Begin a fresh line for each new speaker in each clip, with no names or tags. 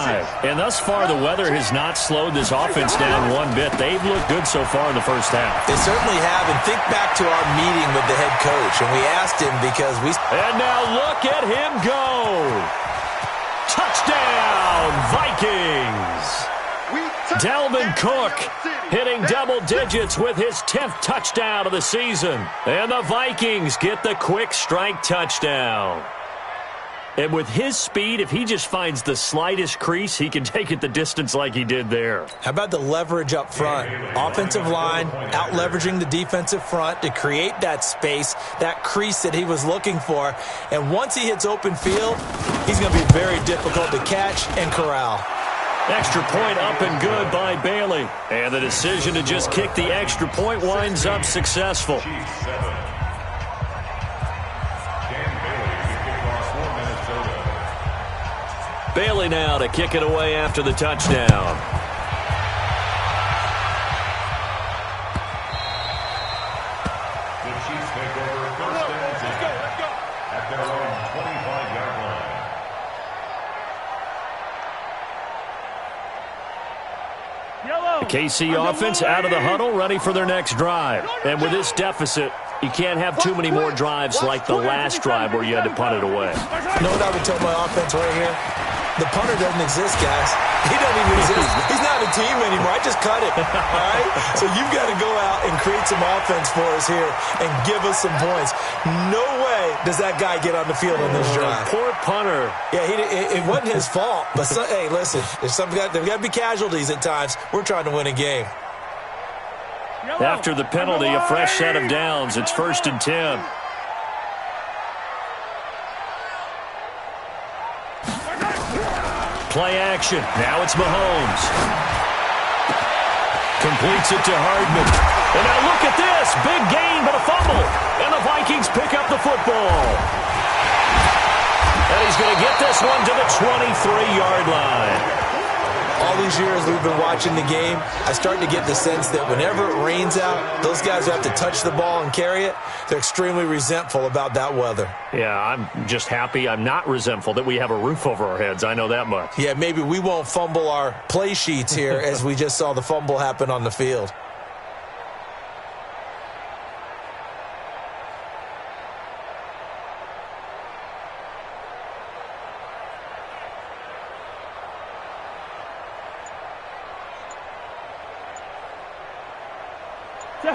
drive. And thus far, the weather has not slowed this offense down one bit. They've looked good so far in the first half.
They certainly have. And think back to our meeting with the head coach. And we asked him because we...
And now look at him go. Touchdown, Vikings. Dalvin Cook hitting double digits with his 10th touchdown of the season. And the Vikings get the quick strike touchdown. And with his speed, if he just finds the slightest crease, he can take it the distance like he did there.
How about the leverage up front? Offensive line out-leveraging the defensive front to create that space, that crease that he was looking for. And once he hits open field, he's going to be very difficult to catch and corral.
Extra point up and good by Bailey. And the decision to just kick the extra point winds up successful. Bailey now to kick it away after the touchdown.
The Chiefs take over first and 10 at their own 25-yard line.
The KC offense out of the huddle, ready for their next drive. And with this deficit, you can't have too many more drives like the last drive where you had to punt it away.
You know what I would tell my offense right here? The punter doesn't exist, guys. He doesn't even exist. He's not a team anymore. I just cut it, all right? So you've got to go out and create some offense for us here and give us some points. No way does that guy get on the field on this drive.
Poor punter.
Yeah, it wasn't his fault. But, hey, listen, there's got to be casualties at times. We're trying to win a game.
After the penalty, a fresh set of downs. It's 1st and 10. Play action. Now it's Mahomes. Completes it to Hardman. And now look at this. Big gain, but a fumble. And the Vikings pick up the football. And he's going to get this one to the 23-yard line.
All these years we've been watching the game, I start to get the sense that whenever it rains out, those guys who have to touch the ball and carry it, they're extremely resentful about that weather.
Yeah, I'm just happy I'm not resentful that we have a roof over our heads. I know that much.
Yeah, maybe we won't fumble our play sheets here as we just saw the fumble happen on the field.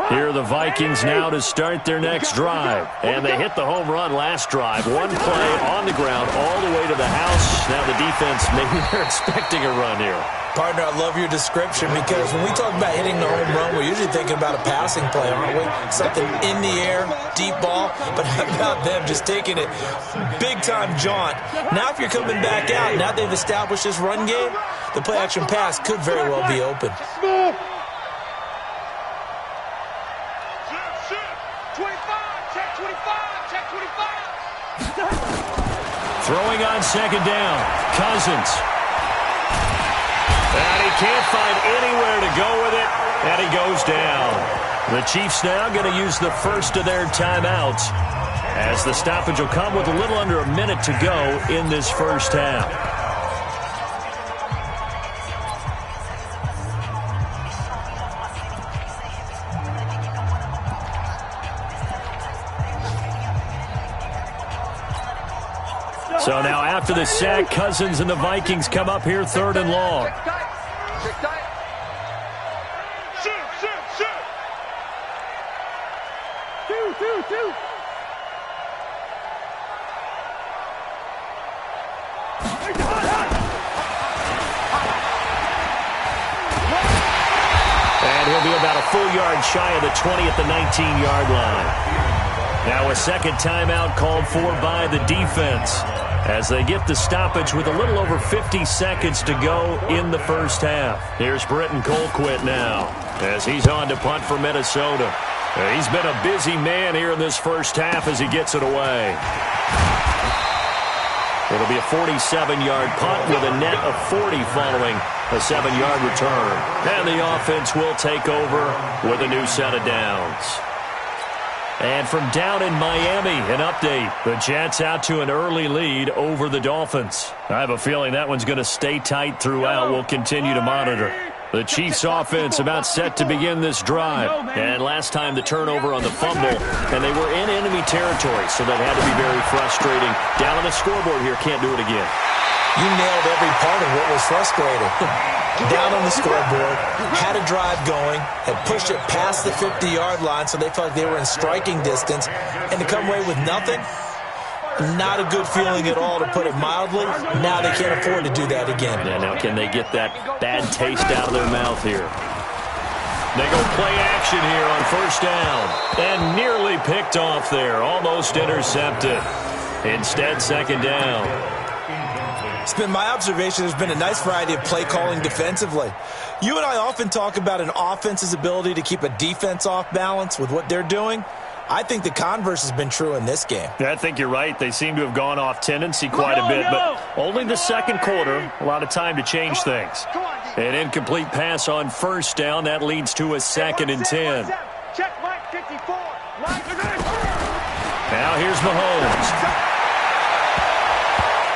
Here are the Vikings now to start their next drive. And they hit the home run last drive. One play on the ground all the way to the house. Now the defense, maybe they're expecting a run here.
Partner, I love your description because when we talk about hitting the home run, we're usually thinking about a passing play, aren't we? Something in the air, deep ball. But how about them just taking it big-time jaunt? Now if you're coming back out, now they've established this run game, the play-action pass could very well be open.
Throwing on second down, Cousins. And he can't find anywhere to go with it, and he goes down. The Chiefs now going to use the first of their timeouts as the stoppage will come with a little under a minute to go in this first half. So now after the sack, Cousins and the Vikings come up here 3rd and long. And he'll be about a full yard shy of the 20 at the 19-yard line. Now a second timeout called for by the defense as they get the stoppage with a little over 50 seconds to go in the first half. Here's Britton Colquitt now as he's on to punt for Minnesota. He's been a busy man here in this first half as he gets it away. It'll be a 47-yard punt with a net of 40 following a 7-yard return. And the offense will take over with a new set of downs. And from down in Miami, an update. The Jets out to an early lead over the Dolphins. I have a feeling that one's going to stay tight throughout. We'll continue to monitor. The Chiefs offense about set to begin this drive. And last time the turnover on the fumble, and they were in enemy territory, so that had to be very frustrating. Down on the scoreboard here, can't do it again.
You nailed every part of what was frustrating. Down on the scoreboard, had a drive going, had pushed it past the 50-yard line, so they felt like they were in striking distance, and to come away with nothing, not a good feeling at all, to put it mildly. Now they can't afford to do that again.
Yeah, now can they get that bad taste out of their mouth here? They go play action here on first down, and nearly picked off there, almost intercepted. Instead, second down.
It's been my observation there's been a nice variety of play calling defensively. You and I often talk about an offense's ability to keep a defense off balance with what they're doing. I think the converse has been true in this game.
Yeah, I think you're right. They seem to have gone off tendency quite a bit, but only the second quarter, a lot of time to change things. An incomplete pass on first down. That leads to a 2nd and 10. Now here's Mahomes.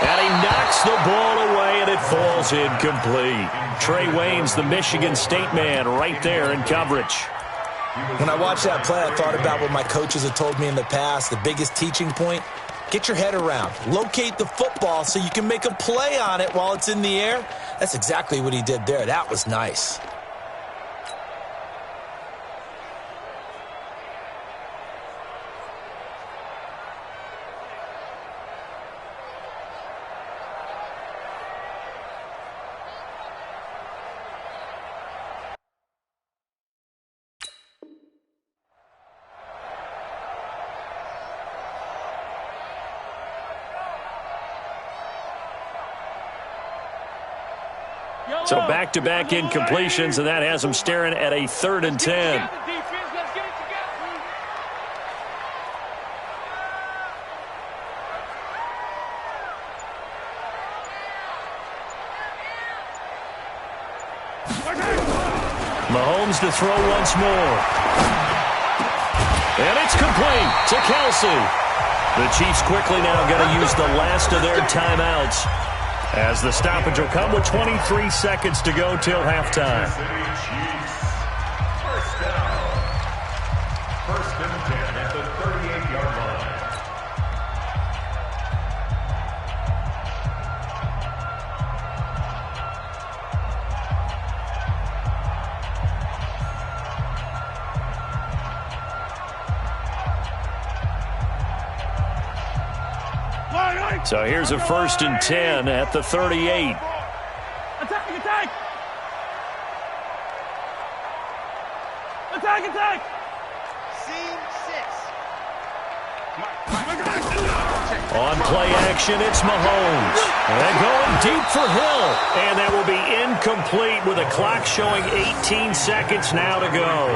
And he knocks the ball away, and it falls incomplete. Trey Wayne's the Michigan State man right there in coverage.
When I watched that play, I thought about what my coaches have told me in the past. The biggest teaching point, get your head around. Locate the football so you can make a play on it while it's in the air. That's exactly what he did there. That was nice.
So back-to-back incompletions, and that has them staring at a 3rd and 10. Mahomes to throw once more. And it's complete to Kelsey. The Chiefs quickly now going to use the last of their timeouts, as the stoppage will come with 23 seconds to go till halftime.
First down. 1st and 10 at the 38-yard line.
So here's a 1st and 10 at the 38.
Attack! Scene 6.
On play action, it's Mahomes. And going deep for Hill. And that will be incomplete with a clock showing 18 seconds now to go.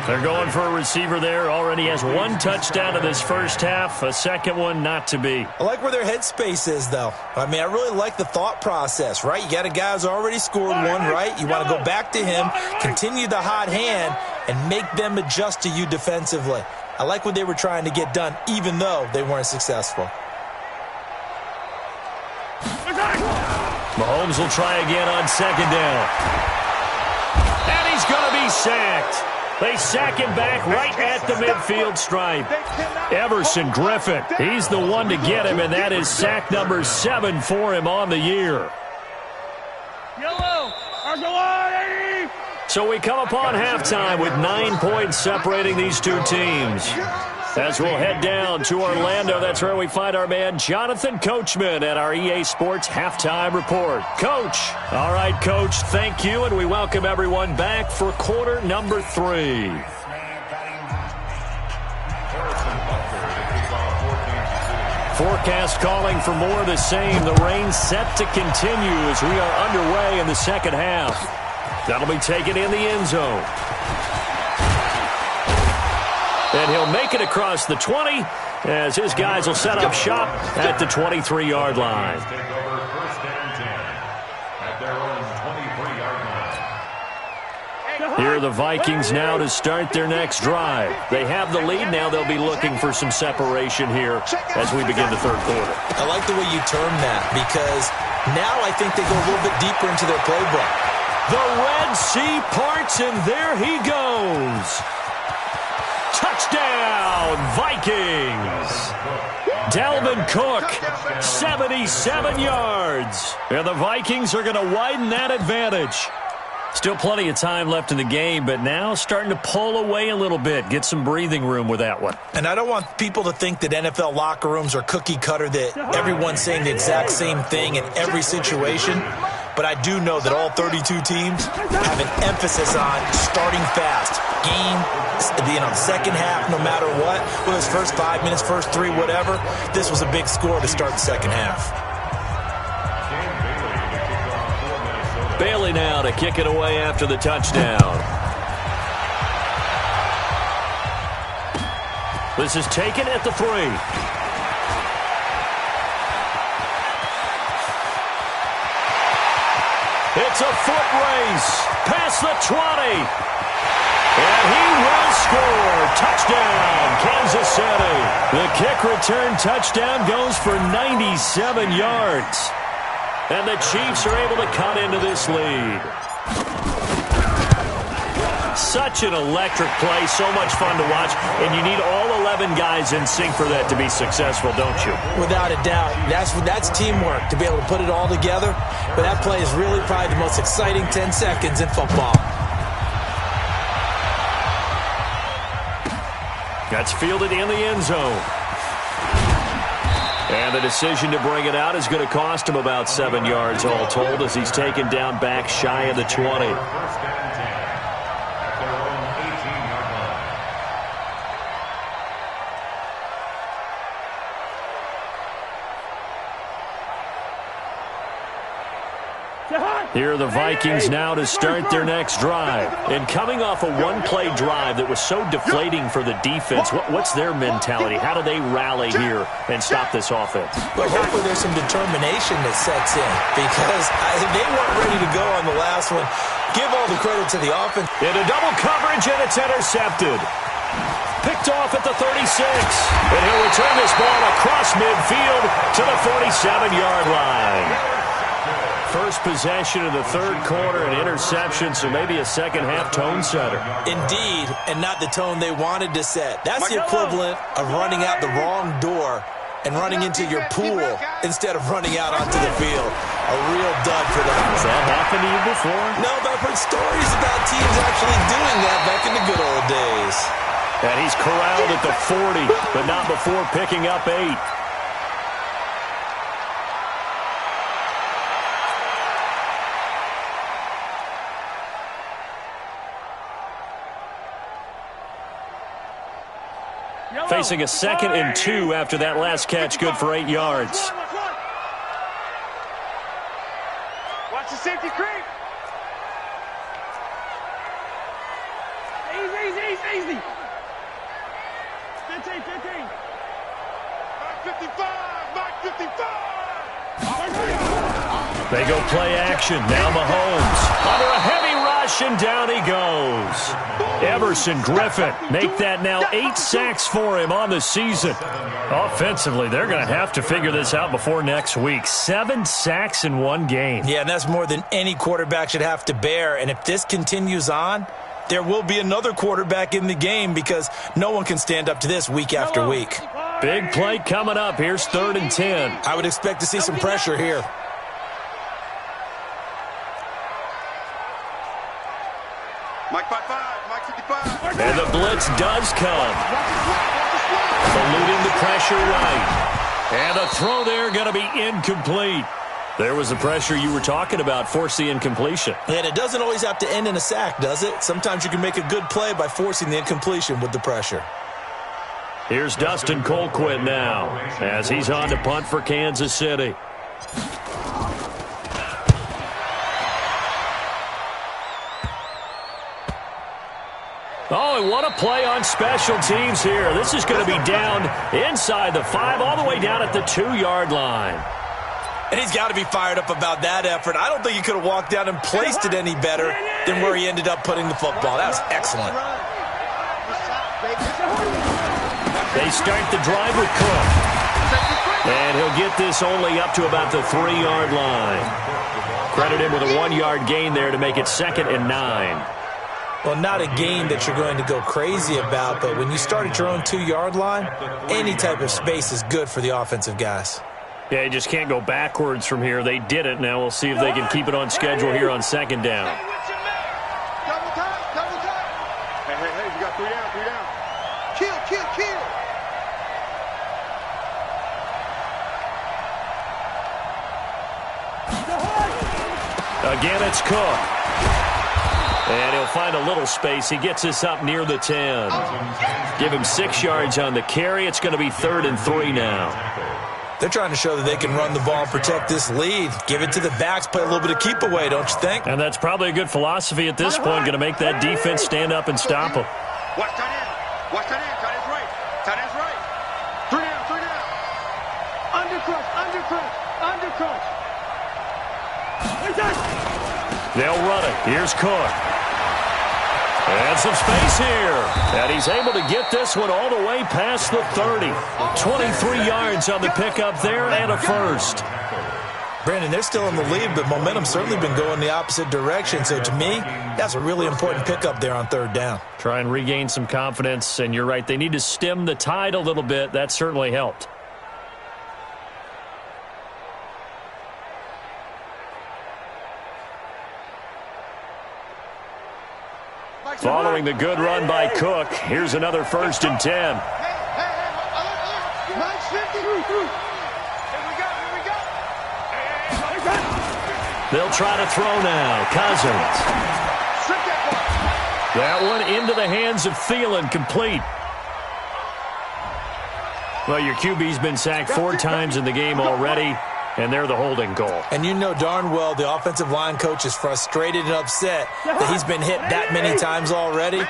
They're going for a receiver there. Already has 1 touchdown in this first half. A second one not to be.
I like where their headspace is, though. I mean, I really like the thought process, right? You got a guy who's already scored one, right? You want to go back to him, continue the hot hand, and make them adjust to you defensively. I like what they were trying to get done, even though they weren't successful.
Mahomes will try again on 2nd down. And he's going to be sacked. They sack him back right at the midfield stripe. Everson Griffin, he's the one to get him, and that is sack number 7 for him on the year. So we come upon halftime with 9 points separating these two teams. As we'll head down to Orlando, that's where we find our man Jonathan Coachman at our EA Sports Halftime Report. Coach. All right, Coach, thank you, and we welcome everyone back for quarter number 3. Forecast calling for more of the same. The rain set to continue as we are underway in the second half. That'll be taken in the end zone. And he'll make it across the 20 as his guys will set up shop at the 23-yard line.
Take over 1st and 10 at their own 23-yard line.
Here are the Vikings now to start their next drive. They have the lead. Now they'll be looking for some separation here as we begin the third quarter.
I like the way you term that because now I think they go a little bit deeper into their playbook.
The Red Sea parts, and there he goes. Touchdown, Vikings. Dalvin Cook, 77 yards. And the Vikings are going to widen that advantage. Still plenty of time left in the game, but now starting to pull away a little bit. Get some breathing room with that one.
And I don't want people to think that NFL locker rooms are cookie cutter, that everyone's saying the exact same thing in every situation. But I do know that all 32 teams have an emphasis on starting fast. Game, second half, no matter what. Whether it's first 5 minutes, first 3, whatever. This was a big score to start the second half.
Bailey now to kick it away after the touchdown. This is taken at the 3. It's a foot race past the 20. And he will score. Touchdown, Kansas City. The kick return touchdown goes for 97 yards. And the Chiefs are able to cut into this lead. Such an electric play, so much fun to watch, and you need all 11 guys in sync for that to be successful, don't you?
Without a doubt. That's teamwork, to be able to put it all together. But that play is really probably the most exciting 10 seconds in football.
That's fielded in the end zone. And the decision to bring it out is going to cost him about 7 yards all told as he's taken down back shy of the 20. Here are the Vikings now to start their next drive. And coming off a one-play drive that was so deflating for the defense, what's their mentality? How do they rally here and stop this offense?
Well, hopefully there's some determination that sets in because they weren't ready to go on the last one. Give all the credit to the offense.
Into double coverage, and it's intercepted. Picked off at the 36. And he'll return this ball across midfield to the 47-yard line. First possession of the third quarter, an interception, so maybe a second-half tone setter.
Indeed, and not the tone they wanted to set. That's the equivalent of running out the wrong door and running into your pool instead of running out onto the field. A real dud for them.
Has that happened to you before?
No, but I've heard stories about teams actually doing that back in the good old days.
And he's corralled at the 40, but not before picking up 8. Facing a 2nd and 2 after that last catch, good for 8 yards.
Watch the safety creep. Easy. 15. Mark 55.
They go play action. Now Mahomes under a heavy rush, and down he goes. Everson Griffin make that now 8 sacks for him on the season. Offensively, they're going to have to figure this out before next week. 7 sacks in one game.
Yeah, and that's more than any quarterback should have to bear. And if this continues on, there will be another quarterback in the game because no one can stand up to this week after week.
Big play coming up. Here's 3rd and 10.
I would expect to see some pressure here.
Mike 55.
And the blitz does come. Eluding the pressure right. And the throw there going to be incomplete. There was the pressure you were talking about, force the incompletion.
And it doesn't always have to end in a sack, does it? Sometimes you can make a good play by forcing the incompletion with the pressure.
Here's Dustin Colquitt now as he's on to punt for Kansas City. Oh, and what a play on special teams here. This is going to be down inside the 5, all the way down at the 2-yard line.
And he's got to be fired up about that effort. I don't think he could have walked down and placed it any better than where he ended up putting the football. That was excellent.
They start the drive with Cook. And he'll get this only up to about the 3-yard line. Credit him with a 1-yard gain there to make it 2nd and 9.
Well, not a gain that you're going to go crazy about, but when you start at your own 2-yard line, any type of space is good for the offensive guys.
Yeah, you just can't go backwards from here. They did it. Now we'll see if they can keep it on schedule here on 2nd down.
Double time, double time. Hey, we got 3 down, 3 down. Kill.
Again, it's Cook. And he'll find a little space. He gets this up near the 10. Give him 6 yards on the carry. It's going to be 3rd and 3 now.
They're trying to show that they can run the ball and protect this lead. Give it to the backs, play a little bit of keep away, don't you think?
And that's probably a good philosophy at this point. Going to make that defense stand up and stop them.
Watch tight end. Watch tight end. Tight end's right. Tight end's right. 3 down, 3 down. Under crunch.
They'll run it. Here's Cook. And some space here. And he's able to get this one all the way past the 30. 23 yards on the pickup there and a first.
Brandon, they're still in the lead, but momentum's certainly been going the opposite direction. So to me, that's a really important pickup there on 3rd down.
Try and regain some confidence. And you're right, they need to stem the tide a little bit. That certainly helped. Following the good run by Cook, here's another 1st and 10. They'll try to throw now. Cousins. That one into the hands of Thielen, complete. Well, your QB's been sacked 4 times in the game already, and they're the holding goal.
And you know darn well the offensive line coach is frustrated and upset that he's been hit that many times already.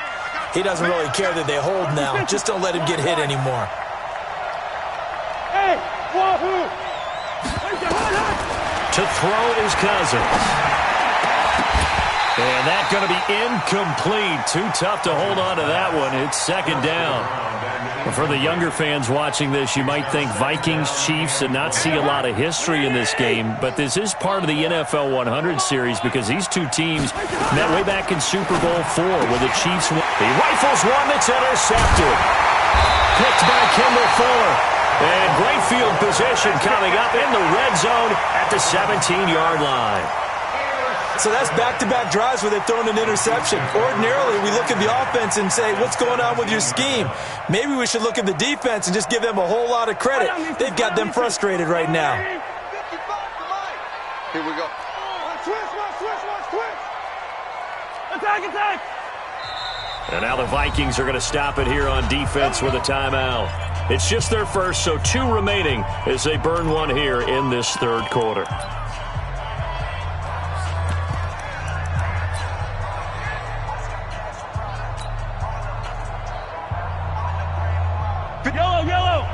He doesn't really care that they hold now. Just don't let him get hit anymore.
To throw is Cousins. And that's going to be incomplete. Too tough to hold on to that one. It's 2nd down. For the younger fans watching this, you might think Vikings, Chiefs, and not see a lot of history in this game. But this is part of the NFL 100 series because these two teams met way back in Super Bowl IV where the Chiefs won. He rifles one that's intercepted. Picked by Kendall Fuller. And great field position coming up in the red zone at the 17-yard line.
So that's back-to-back drives where they've thrown an interception. Ordinarily, we look at the offense and say, what's going on with your scheme? Maybe we should look at the defense and just give them a whole lot of credit. They've got them frustrated right now.
Here we go.
Attack!
And now the Vikings are going to stop it here on defense with a timeout. It's just their first, so 2 remaining as they burn one here in this 3rd quarter.
Yellow!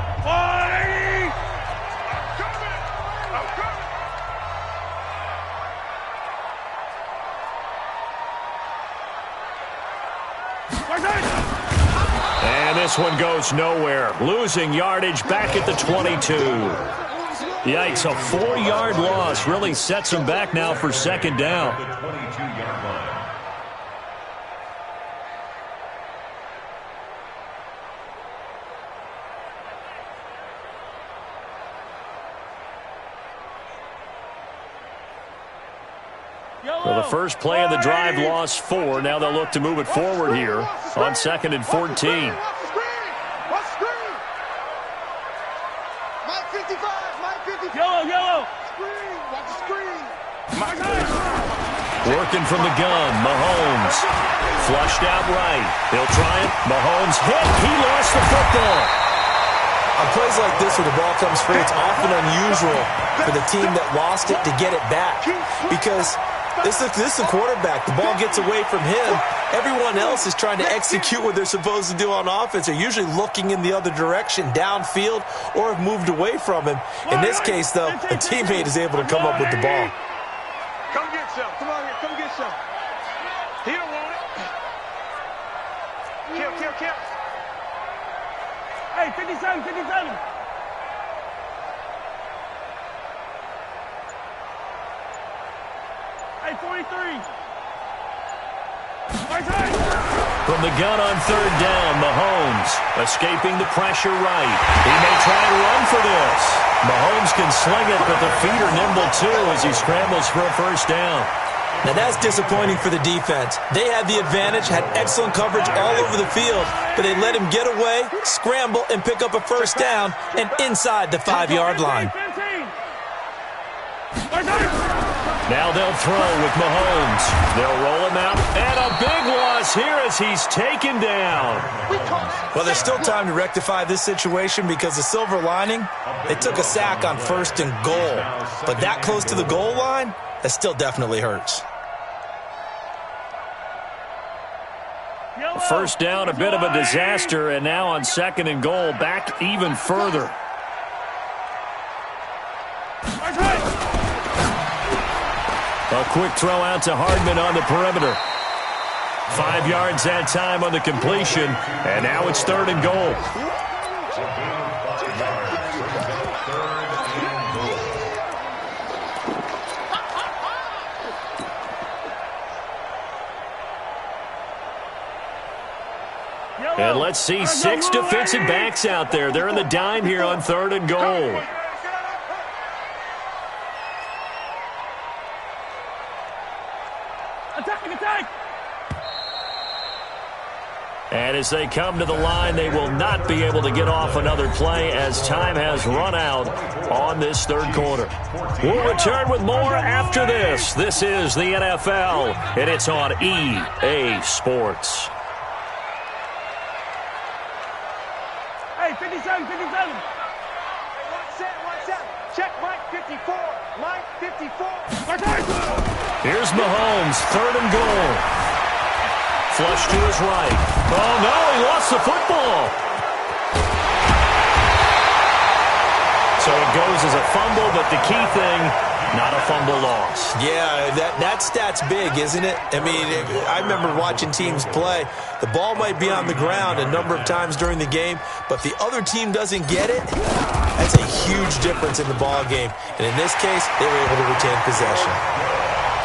And this one goes nowhere. Losing yardage back at the 22. Yikes, a 4-yard loss really sets them back now for 2nd down. Well, the first play of the drive lost 4. Now they'll look to move it forward here on 2nd and 14.
Watch the screen! Mike 55!
Yellow!
Screen! Watch the screen!
Working from the gun, Mahomes. Flushed out right. He'll try it. Mahomes hit. He lost the football.
On plays like this where the ball comes free, it's often unusual for the team that lost it to get it back because This is the quarterback. The ball gets away from him. Everyone else is trying to execute what they're supposed to do on offense. They're usually looking in the other direction, downfield, or have moved away from him. In this case, though, a teammate is able to come up with the ball.
Come get some. Come on here. Come get some. He don't want it. Kill. Hey, 57. Hey, 43.
From the gun on third down, Mahomes escaping the pressure right. He may try and run for this. Mahomes can sling it, but the feet are nimble too as he scrambles for a first down.
Now that's disappointing for the defense. They had the advantage, had excellent coverage all over the field, but they let him get away, scramble, and pick up a first down and inside the 5-yard line.
Now they'll throw with Mahomes. They'll roll him out, and a big loss here as he's taken down.
Well, there's still time to rectify this situation because the silver lining, they took a sack on 1st and goal. But that close to the goal line, that still definitely hurts.
First down, a bit of a disaster, and now on 2nd and goal, back even further. A quick throw out to Hardman on the perimeter. 5 yards that time on the completion, and now it's 3rd and goal. And let's see 6 defensive backs out there. They're in the dime here on 3rd and goal.
Attack!
And as they come to the line, they will not be able to get off another play as time has run out on this 3rd quarter. We'll return with more after this. This is the NFL, and it's on EA Sports.
Hey, 57. One set. Check Mike 54. Mike 54.
Here's Mahomes, 3rd and goal. Flush to his right. Oh, no, he lost the football. So it goes as a fumble, but the key thing, not a fumble loss.
Yeah, that stat's big, isn't it? I mean, I remember watching teams play. The ball might be on the ground a number of times during the game, but if the other team doesn't get it, that's a huge difference in the ball game. And in this case, they were able to retain possession.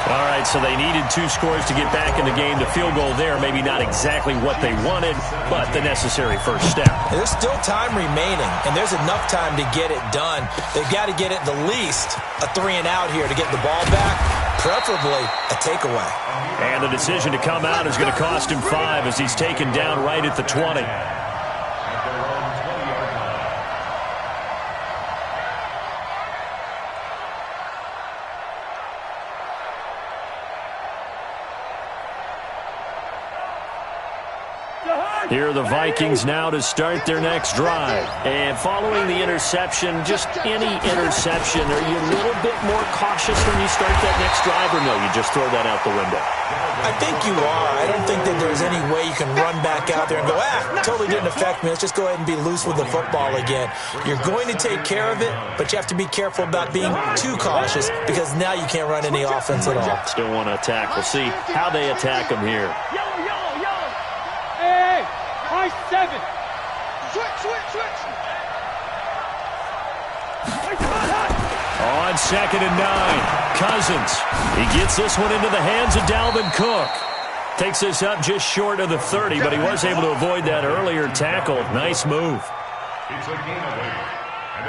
All right, so they needed 2 scores to get back in the game. The field goal there, maybe not exactly what they wanted, but the necessary first step.
There's still time remaining, and there's enough time to get it done. They've got to get at the least a 3-and-out here to get the ball back, preferably a takeaway.
And the decision to come out is going to cost him 5 as he's taken down right at the 20. Here are the Vikings now to start their next drive. And following the interception, just any interception, are you a little bit more cautious when you start that next drive, or no, you just throw that out the window?
I think you are. I don't think that there's any way you can run back out there and go, totally didn't affect me. Let's just go ahead and be loose with the football again. You're going to take care of it, but you have to be careful about being too cautious because now you can't run any offense at all.
Still want to attack. We'll see how they attack them here.
Yellow. Hey, high 7. Switch.
On 2nd and 9, Cousins. He gets this one into the hands of Dalvin Cook. Takes this up just short of the 30, but he was able to avoid that earlier tackle. Nice move.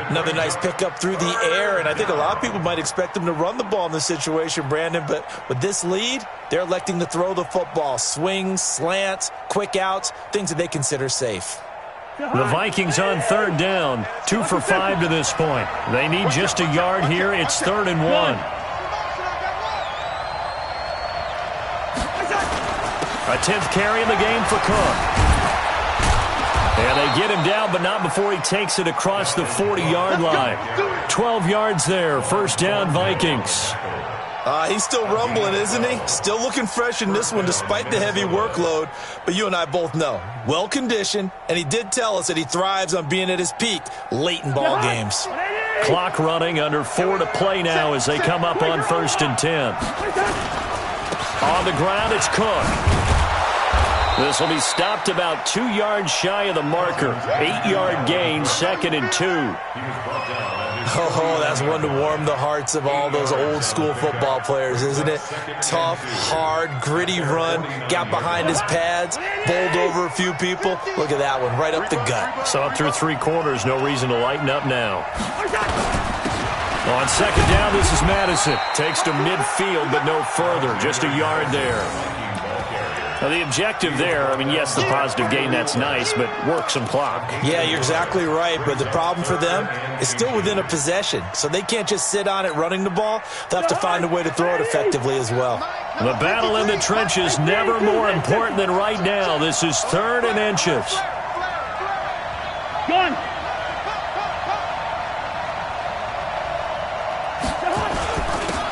Another nice pickup through the air, and I think a lot of people might expect them to run the ball in this situation, Brandon, but with this lead, they're electing to throw the football. Swings, slants, quick outs, things that they consider safe.
The Vikings on 3rd down, 2 for 5 to this point. They need just a yard here. It's 3rd and 1. A 10th carry in the game for Cook. And they get him down, but not before he takes it across the 40-yard line. 12 yards there. First down, Vikings.
He's still rumbling, isn't he? Still looking fresh in this one despite the heavy workload. But you and I both know, well-conditioned, and he did tell us that he thrives on being at his peak late in ball games.
Clock running, under 4 to play now as they come up on 1st and 10. On the ground, it's Cook. This will be stopped about 2 yards shy of the marker. 8-yard gain, 2nd and 2.
Oh, that's one to warm the hearts of all those old-school football players, isn't it? Tough, hard, gritty run, got behind his pads, bowled over a few people. Look at that one, right up the gut.
So up through 3 quarters, no reason to lighten up now. On 2nd down, this is Madison. Takes to midfield, but no further. Just a yard there. Now, the objective there, I mean, yes, the positive gain, that's nice, but work some clock.
Yeah, you're exactly right, but the problem for them is still within a possession, so they can't just sit on it running the ball. They'll have to find a way to throw it effectively as well.
The battle in the trenches, never more important than right now. This is 3rd and inches.
Gun.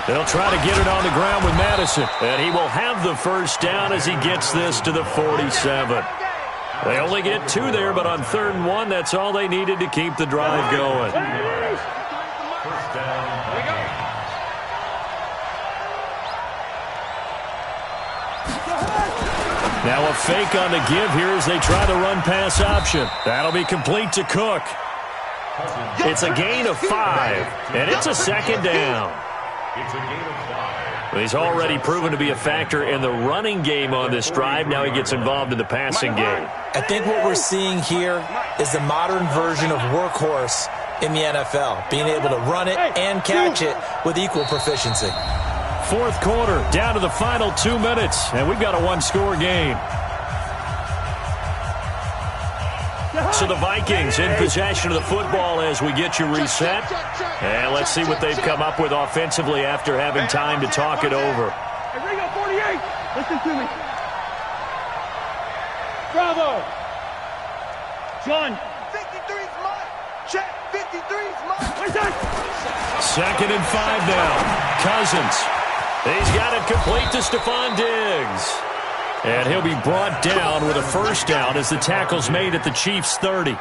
They'll try to get it on the ground with Madison, and he will have the first down as he gets this to the 47. They only get 2 there, but on 3rd and 1, that's all they needed to keep the drive going. Now a fake on the give here as they try the run-pass option. That'll be complete to Cook. It's a gain of 5, and it's a 2nd down.
It's a gain of 5.
He's already proven to be a factor in the running game on this drive. Now he gets involved in the passing game.
I think what we're seeing here is the modern version of workhorse in the NFL, being able to run it and catch it with equal proficiency.
4th quarter, down to the final 2 minutes, and we've got a 1-score game. So the Vikings in possession of the football as we get you reset. And let's see what they've come up with offensively after having time to talk it over.
Hey, Ringo, 48. Listen to me. Bravo. John.
53's mine. Check. 53's mine.
Where's that?
2nd and 5 now. Cousins. He's got it complete to Stephon Diggs. And he'll be brought down with a first down as the tackle's made at the Chiefs' 30.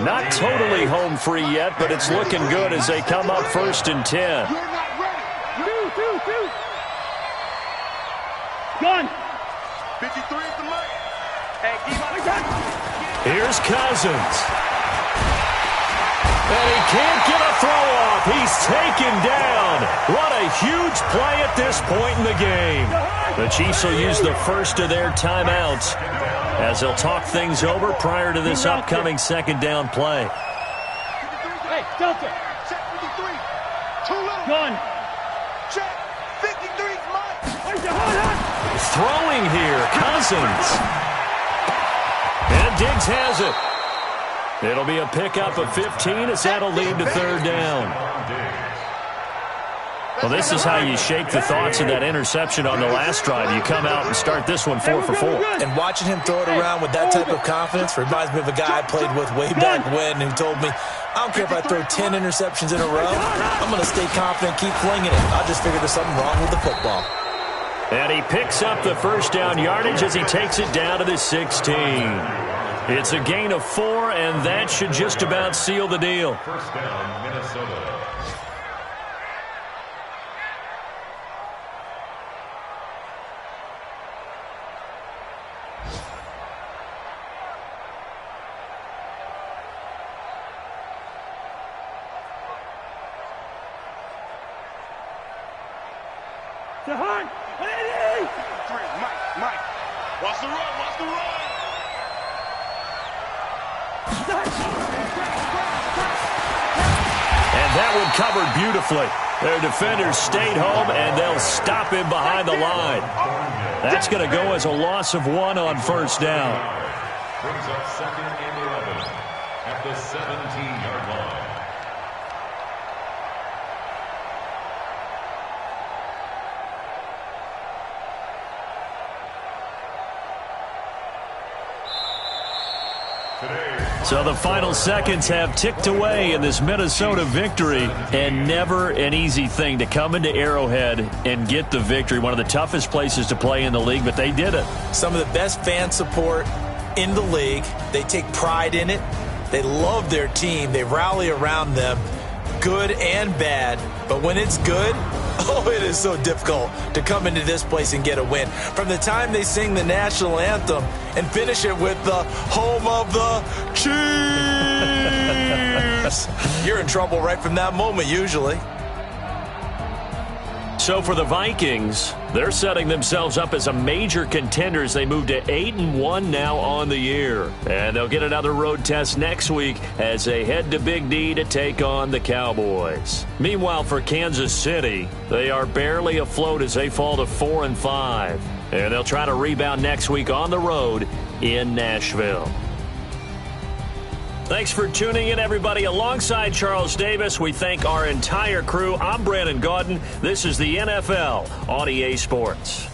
Not totally home free yet, but it's looking good as they come up 1st and 10.
You're not ready.
Two. Gun.
53's the money. Hey, keep on.
Here's Cousins. And he can't get a throw off. He's taken down. What a huge play at this point in the game. The Chiefs will use the first of their timeouts as they'll talk things over prior to this upcoming 2nd down play.
Hey, Delta.
Check 53. Too little.
Gun.
Check. 53's mine.
Where's your hot?
Throwing here, Cousins. And Diggs has it. It'll be a pickup of 15 as that'll lead to 3rd down. Well, this is how you shake the thoughts of that interception on the last drive. You come out and start this one 4 for 4.
And watching him throw it around with that type of confidence reminds me of a guy I played with way back when who told me, I don't care if I throw 10 interceptions in a row. I'm going to stay confident, keep flinging it. I just figured there's something wrong with the football.
And he picks up the first down yardage as he takes it down to the 16. It's a gain of 4, and that should just about seal the deal.
First down, Minnesota.
Jahan.
Mike. Watch the run.
And that one covered beautifully. Their defenders stayed home, and they'll stop him behind the line. That's going to go as a loss of 1 on first down.
Brings up 2nd and 11 at the 17-yard line. Today's
So the final seconds have ticked away in this Minnesota victory, and never an easy thing to come into Arrowhead and get the victory. One of the toughest places to play in the league, but they did it.
Some of the best fan support in the league. They take pride in it. They love their team. They rally around them, good and bad. But when it's good, oh, it is so difficult to come into this place and get a win. From the time they sing the national anthem and finish it with the home of the Chiefs, you're in trouble right from that moment usually.
So for the Vikings, they're setting themselves up as a major contender as they move to 8-1 now on the year. And they'll get another road test next week as they head to Big D to take on the Cowboys. Meanwhile, for Kansas City, they are barely afloat as they fall to 4-5. And they'll try to rebound next week on the road in Nashville. Thanks for tuning in, everybody. Alongside Charles Davis, we thank our entire crew. I'm Brandon Gaudin. This is the NFL on EA Sports.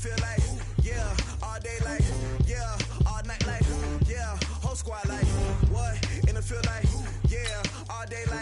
field like, yeah, all day like, yeah, all night like, yeah, whole squad like, what? In the field like, yeah, all day like.